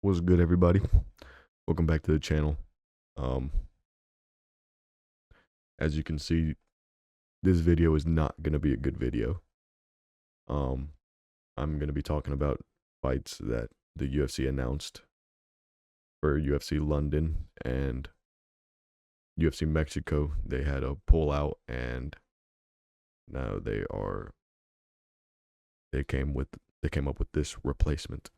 What's good, everybody? Welcome back to the channel. Um, as you can see, this video is not gonna be a good video. Um, I'm gonna be talking about fights that the UFC announced for UFC London and UFC Mexico. They had a pullout, and now they came with they came up with this replacement.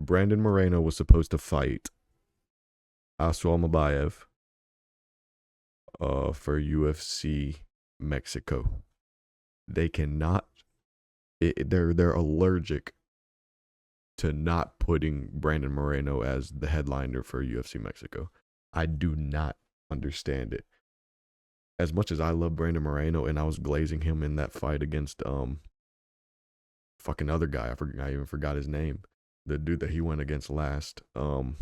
Brandon Moreno was supposed to fight Aswell Mabayev for UFC Mexico. They cannot. They're allergic to not putting Brandon Moreno as the headliner for UFC Mexico. I do not understand it. As much as I love Brandon Moreno, and I was glazing him in that fight against fucking other guy. I even forgot his name. The dude that he went against last. I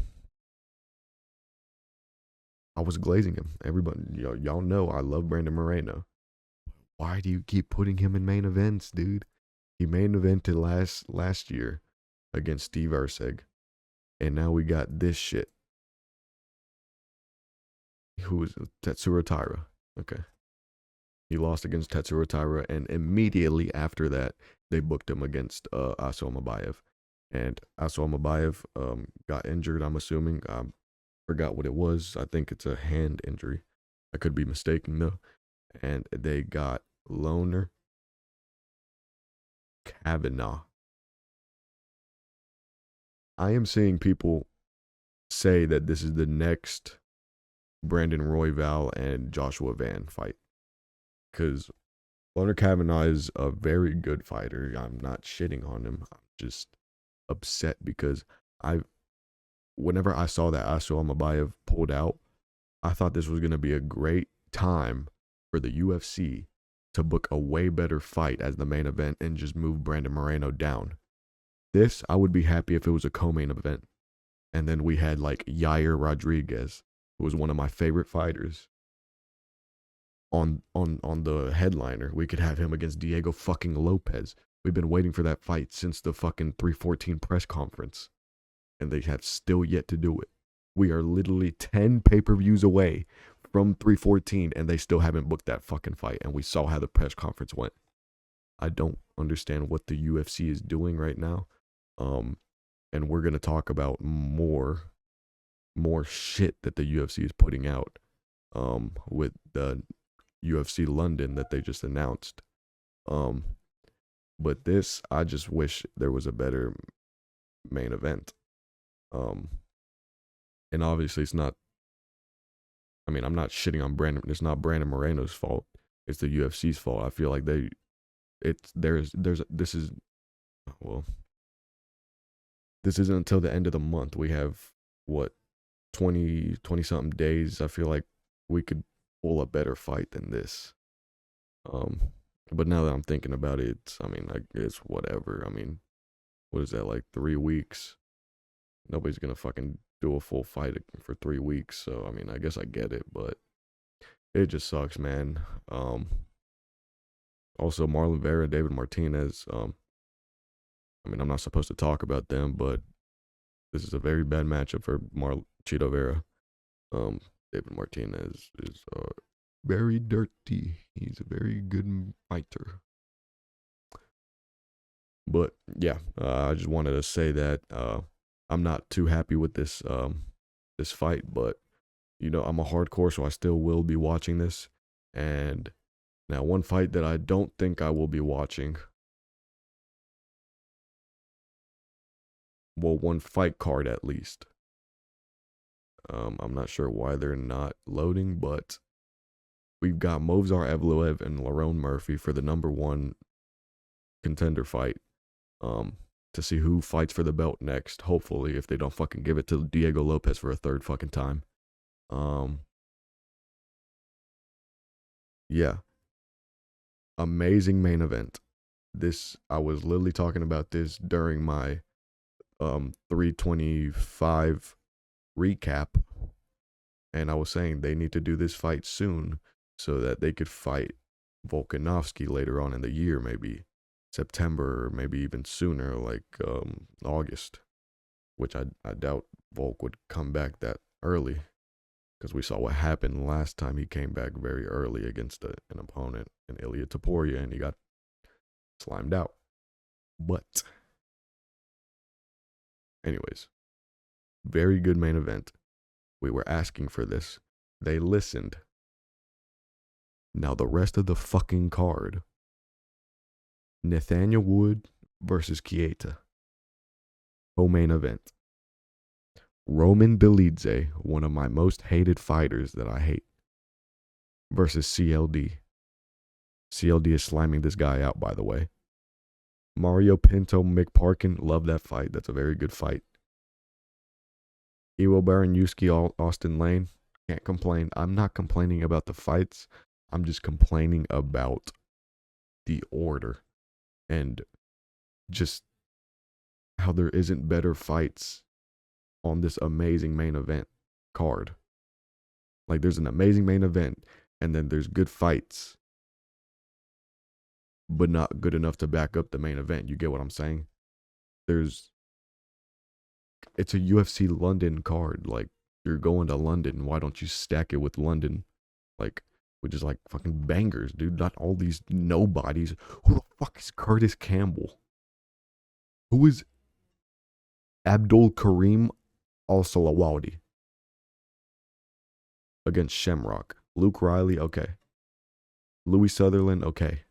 was glazing him. Everybody, y'all know I love Brandon Moreno. Why do you keep putting him in main events, dude? He main evented last year against Steve Erceg, and now we got this shit. Who was Tetsuro Taira? Okay, he lost against Tetsuro Taira, and immediately after that, they booked him against Aso Mabayev, and Aso Mabayev got injured. I'm assuming. I forgot what it was. I think it's a hand injury. I could be mistaken though. And they got Loner Kavanaugh. I am seeing people say that this is the next Brandon Royval and Joshua Van fight. Because Loner Kavanaugh is a very good fighter. I'm not shitting on him. I'm just upset because whenever I saw that Aswell Mabayev pulled out, I thought this was going to be a great time for the UFC to book a way better fight as the main event and just move Brandon Moreno down. This, I would be happy if it was a co-main event. And then we had like Yair Rodriguez, who was one of my favorite fighters, on the headliner. We could have him against Diego fucking Lopez. We've been waiting for that fight since the fucking 314 press conference, and they have still yet to do it. We are literally 10 pay-per-views away from 314, and they still haven't booked that fucking fight. And we saw how the press conference went. I don't understand what the UFC is doing right now. And we're gonna talk about more shit that the UFC is putting out with the UFC London that they just announced. But this, I just wish there was a better main event. And obviously it's not. I mean, I'm not shitting on Brandon. It's not Brandon Moreno's fault. It's the UFC's fault. I feel like this is, well, this isn't until the end of the month. We have what, 20 something days. I feel like we could pull a better fight than this. But now that I'm thinking about it, it's whatever. I mean, what is that, like 3 weeks? Nobody's gonna fucking do a full fight for 3 weeks. So I mean, I guess I get it, but it just sucks, man. Also Marlon Vera and David Martinez. I mean, I'm not supposed to talk about them, but this is a very bad matchup for Chito Vera. David Martinez is very dirty. He's a very good fighter. But yeah, I just wanted to say that I'm not too happy with this fight, but I'm a hardcore, so I still will be watching this. And now one fight that I don't think I will be watching. Well, one fight card at least. I'm not sure why they're not loading, but we've got Movsar Evloev and Lerone Murphy for the #1 contender fight. To see who fights for the belt next. Hopefully, if they don't fucking give it to Diego Lopez for a third fucking time. Yeah. Amazing main event. I was literally talking about this during my 325 recap, and I was saying they need to do this fight soon so that they could fight Volkanovski later on in the year, maybe. September or maybe even sooner, like August, which I doubt Volk would come back that early because we saw what happened last time he came back very early against an opponent in Ilya Taporia and he got slimed out. But anyways, very good main event. We were asking for this. They listened. Now the rest of the fucking card. Nathaniel Wood versus Chieta. Co-main event. Roman Dolidze, one of my most hated fighters that I hate, versus CLD. CLD is sliming this guy out, by the way. Mario Pinto, Mick Parkin, love that fight. That's a very good fight. Iwo Baranowski, Austin Lane, can't complain. I'm not complaining about the fights. I'm just complaining about the order and just how there isn't better fights on this amazing main event card. Like, there's an amazing main event, and then there's good fights, but not good enough to back up the main event. You get what I'm saying? It's a UFC London card. Like, you're going to London. Why don't you stack it with London? Like, which is like fucking bangers, dude. Not all these nobodies. Who the fuck is Curtis Campbell? Who is Abdul Karim Al-Salawadi against Shamrock? Luke Riley, okay. Louis Sutherland, okay.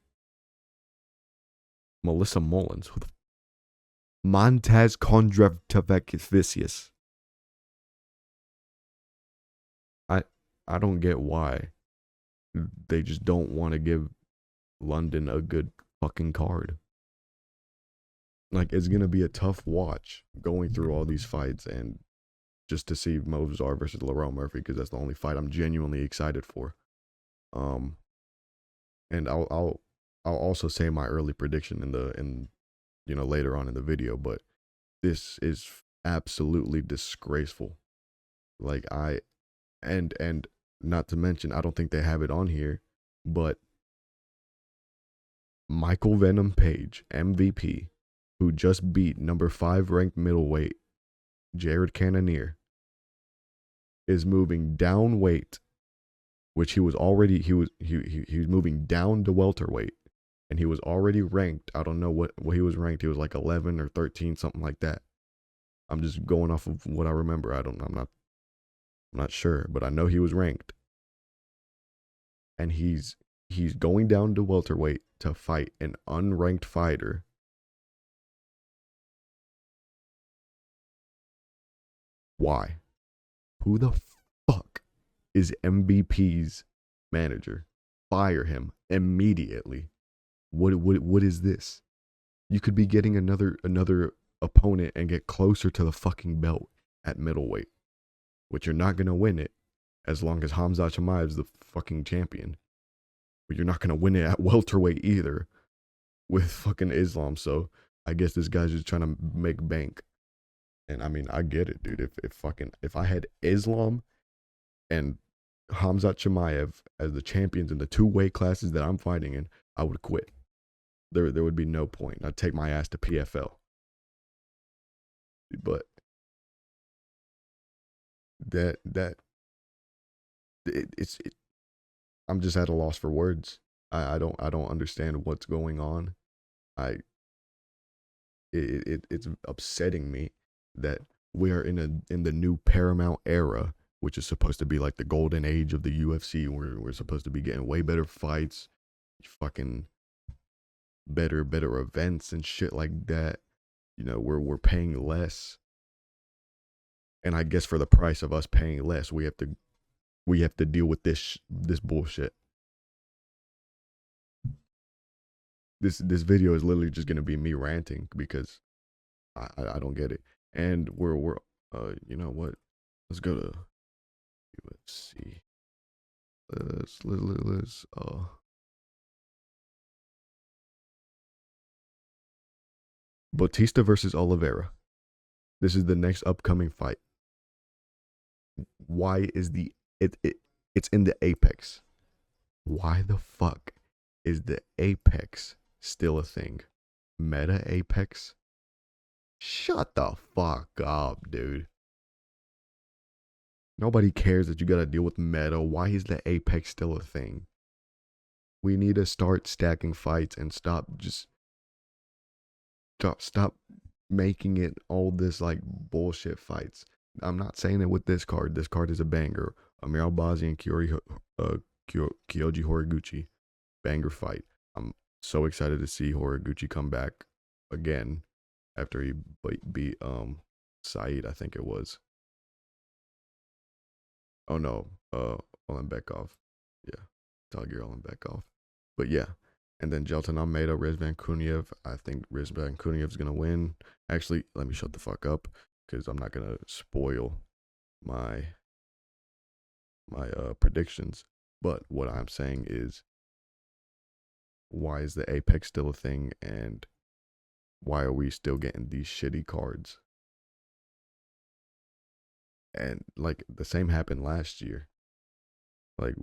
Melissa Mullins, who the Montaz Kondrativicius. I don't get why they just don't want to give London a good fucking card. Like, it's gonna be a tough watch going through all these fights and just to see Movsar versus Lerone Murphy, because that's the only fight I'm genuinely excited for. And I'll also say my early prediction in later on in the video, but this is absolutely disgraceful. Like, and not to mention, I don't think they have it on here, but Michael Venom Page, MVP, who just beat number 5 ranked middleweight Jared Cannonier, is moving down weight, which he was moving down to welterweight, and he was already ranked. I don't know what he was ranked. He was like 11 or 13, something like that. I'm just going off of what I remember. I'm not sure, but I know he was ranked. And he's going down to welterweight to fight an unranked fighter. Why? Who the fuck is MVP's manager? Fire him immediately. What is this? You could be getting another opponent and get closer to the fucking belt at middleweight, which you're not gonna win it as long as Khamzat Chimaev is the fucking champion. But you're not gonna win it at welterweight either with fucking Islam. So I guess this guy's just trying to make bank. And I mean, I get it, dude. If I had Islam and Khamzat Chimaev as the champions in the 2 weight classes that I'm fighting in, I would quit. There would be no point. I'd take my ass to PFL. But I'm just at a loss for words. I don't understand what's going on. It's upsetting me that we are in the new Paramount era, which is supposed to be like the golden age of the UFC. We're supposed to be getting way better fights, fucking better events and shit like that. You know, we're paying less. And I guess for the price of us paying less, we have to deal with this bullshit. This video is literally just gonna be me ranting because I don't get it. And we're you know what? Let's go to UFC. Let's Bautista versus Oliveira. This is the next upcoming fight. Why is it's in the Apex? Why the fuck is the Apex still a thing? meta Apex? Shut the fuck up, dude. Nobody cares that you gotta deal with meta. Why is the Apex still a thing? We need to start stacking fights and stop making it all this like bullshit fights. I'm not saying it with this card. This card is a banger. Amir Albazi and Kyoji Horiguchi, banger fight. I'm so excited to see Horiguchi come back again after he beat Saeed, I think it was. Oh no, Olenbekov. Yeah, Tagir Olenbekov. But yeah, and then Jelton Almeida, Rizvan Kuniev. I think Rizvan Kuniev's gonna win. Actually, let me shut the fuck up because I'm not gonna spoil my predictions. But what I'm saying is, why is the Apex still a thing, and why are we still getting these shitty cards? And like the same happened last year. Like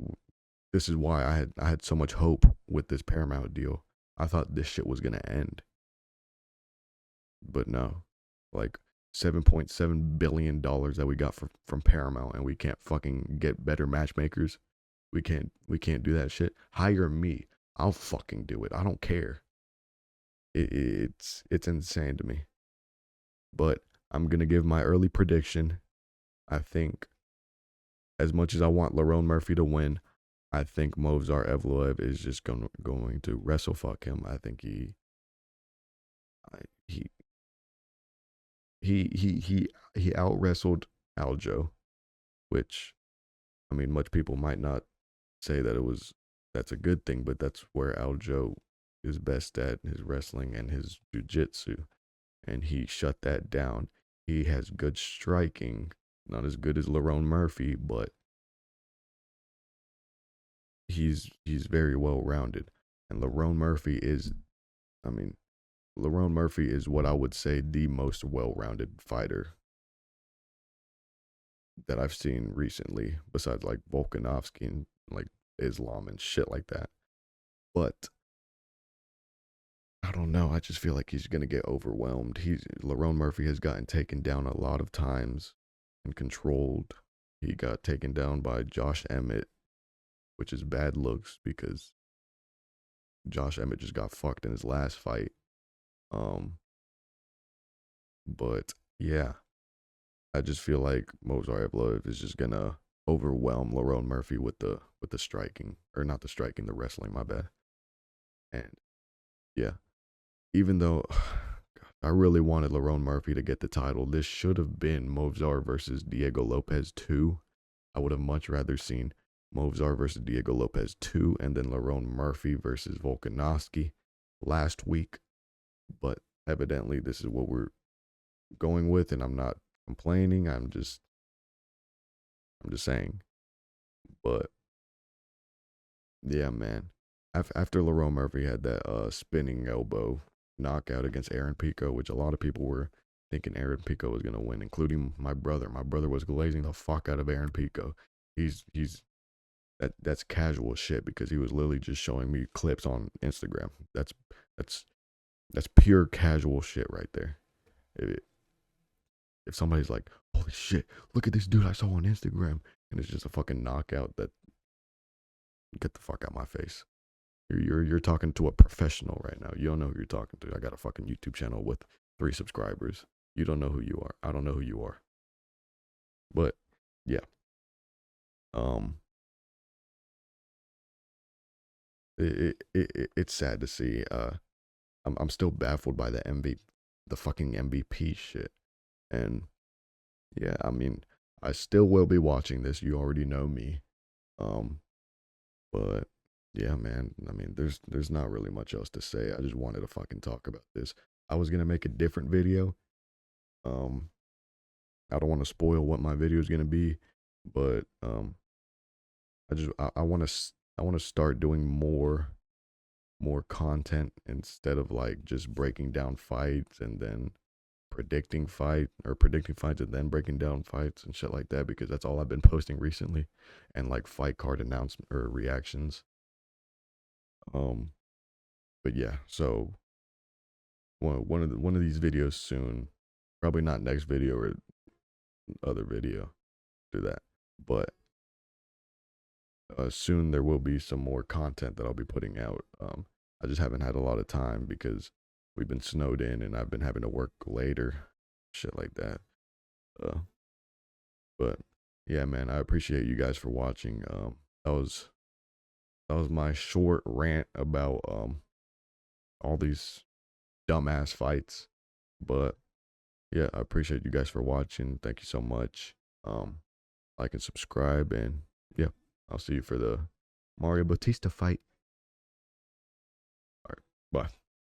this is why I had so much hope with this Paramount deal. I thought this shit was gonna end, but no. Like $7.7 billion that we got from Paramount, and we can't fucking get better matchmakers. We can't do that shit. Hire me. I'll fucking do it. I don't care. It's insane to me. But I'm gonna give my early prediction. I think as much as I want Lerone Murphy to win, I think Movsar Evloev is just going to wrestle fuck him. I think he he out wrestled Aljo, which I mean, much people might not say that's a good thing, but that's where Aljo is best at, his wrestling and his jiu-jitsu, and he shut that down. He has good striking, not as good as Lerone Murphy, but he's very well rounded. And Lerone Murphy is, I mean, Lerone Murphy is what I would say the most well rounded fighter that I've seen recently, besides like Volkanovski and like Islam and shit like that. But I don't know. I just feel like he's gonna get overwhelmed. Lerone Murphy has gotten taken down a lot of times and controlled. He got taken down by Josh Emmett, which is bad looks because Josh Emmett just got fucked in his last fight. Um, but yeah, I just feel like Movsar Evloev is just gonna overwhelm Lerone Murphy with the striking, or not the striking, the wrestling. My bad. And yeah, even though I really wanted Lerone Murphy to get the title, this should have been Movsar versus Diego Lopez 2. I would have much rather seen Movsar versus Diego Lopez 2 and then Lerone Murphy versus Volkanovski last week. But evidently, this is what we're going with, and I'm not complaining. I'm just saying. But yeah, man. After Lerone Murphy had that spinning elbow knockout against Aaron Pico, which a lot of people were thinking Aaron Pico was gonna win, including my brother. My brother was glazing the fuck out of Aaron Pico. He's that's casual shit because he was literally just showing me clips on Instagram. That's that's pure casual shit right there. If, if somebody's like, holy shit, look at this dude I saw on Instagram, and it's just a fucking knockout, that get the fuck out my face. You're talking to a professional right now. You don't know who you're talking to. I got a fucking YouTube channel with 3 subscribers. You don't know who you are. I don't know who you are. But yeah, um, it's sad to see. I'm still baffled by the fucking MVP shit. And yeah, I mean, I still will be watching this. You already know me. Um, but yeah, man. I mean, there's not really much else to say. I just wanted to fucking talk about this. I was gonna make a different video. Um, I don't want to spoil what my video is gonna be, but I want to start doing more content instead of like just breaking down fights and then predicting fights and then breaking down fights and shit like that, because that's all I've been posting recently, and like fight card announcement or reactions. Um, but yeah, so one of these videos soon. Probably not next video or other video. Do that, but soon there will be some more content that I'll be putting out. I just haven't had a lot of time because we've been snowed in and I've been having to work later, shit like that. Uh, but yeah, man, I appreciate you guys for watching. That was my short rant about all these dumbass fights. But yeah, I appreciate you guys for watching. Thank you so much. Like and subscribe, and yeah, I'll see you for the Mario Batista fight. All right, bye.